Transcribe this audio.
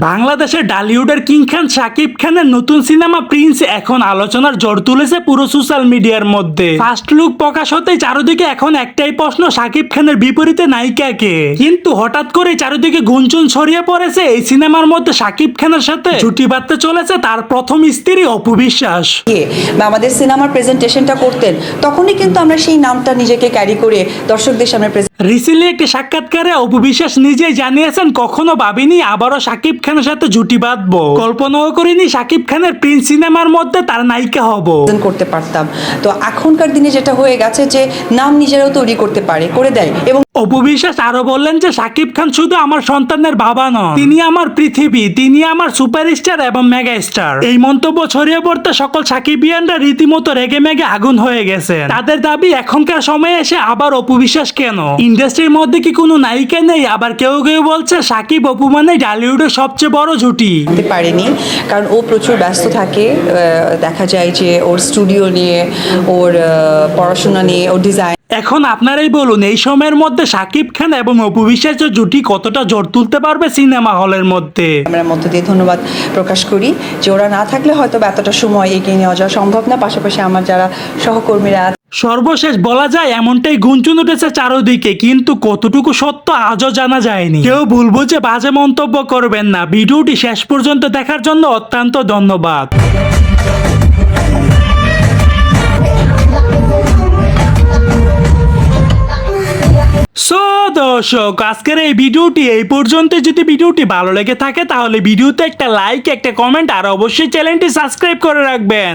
বাংলাদেশের ডালিউডের কিং খান শাকিব খানের নতুন সিনেমা প্রিন্স এখন আলোচনার ঝড় তুলেছে পুরো সোশ্যাল মিডিয়ার মধ্যে। ফার্স্ট লুক প্রকাশ হতেই চারিদিকে এখন একটাই প্রশ্ন, শাকিব খানের বিপরীতে নায়িকা কে? কিন্তু হঠাৎ করে চারিদিকে গুঞ্জন ছড়িয়ে পড়েছে এই সিনেমার মধ্যে শাকিব খানের সাথে জুটি বাঁধতে চলেছে তার প্রথম স্ত্রী অপু বিশ্বাস। বা আমাদের সিনেমার প্রেজেন্টেশনটা করতেন তখনই কিন্তু আমরা সেই নামটা নিজেকে ক্যারি করে দর্শকদের সামনে রিসেন্টলি একটি সাক্ষাৎকারে অপু বিশ্বাস নিজেই জানিয়েছেন কখনো ভাবিনি আবারও শাকিব খানের সাথে জুটি বাঁধবো, কল্পনাও করিনি শাকিব খানের প্রিন্স সিনেমার মধ্যে তার নায়িকা হব করতে পারতাম। তো এখনকার দিনে যেটা হয়ে গেছে যে নাম নিজেরাও তৈরি করতে পারে, করে দেয়। এবং অপু বিশ্বাস আরো বললেন যে শাকিব খান শুধু আমার সন্তানের বাবা নন, তিনি আমার পৃথিবী, তিনি আমার সুপারস্টার এবং মেগা স্টার। এই মন্তব্য ছড়িয়ে পড়তে সকল সাকিবিয়ানরা রীতিমতো রেগে মেগে আগুন হয়ে গেছে। তাদের দাবি এখনকার সময়ে এসে আবার অপু বিশ্বাস কেন? ইন্ডাস্ট্রির মধ্যে কি কোনো নায়িকা নেই? আবার কেউ কেউ বলছে শাকিব অপু মানে ডালিউডের সবচেয়ে বড় জুটি। পারেনি কারণ ও প্রচুর ব্যস্ত থাকে। দেখা যায় যে ওর স্টুডিও নিয়ে, ওর পড়াশোনা নিয়ে, ওর ডিজাইন। এখন আপনারাই বলুন এই সময়ের মধ্যে শাকিব খান এবং অপু বিশ্বাসের জুটি কতটা জোর তুলতে পারবে সিনেমা হলের মধ্যে। আমরা মধ্য দিয়ে ধন্যবাদ প্রকাশ করি যে ওরা না থাকলে হয়তো এতটা সময় এগিয়ে নেওয়া যাওয়া সম্ভব না। পাশাপাশি আমার যারা সহকর্মীরা। সর্বশেষ বলা যায় এমনটাই গুঞ্জন উঠেছে চারদিকে, কিন্তু কতটুকু সত্য আজও জানা যায়নি। কেউ ভুল বুঝে বাজে মন্তব্য করবেন না। ভিডিওটি শেষ পর্যন্ত দেখার জন্য অত্যন্ত ধন্যবাদ। দর্শক, আজকের এই ভিডিওটি এই পর্যন্ত। যদি ভিডিওটি ভালো লেগে থাকে তাহলে ভিডিওতে একটা লাইক, একটা কমেন্ট আর অবশ্যই চ্যানেলটি সাবস্ক্রাইব করে রাখবেন।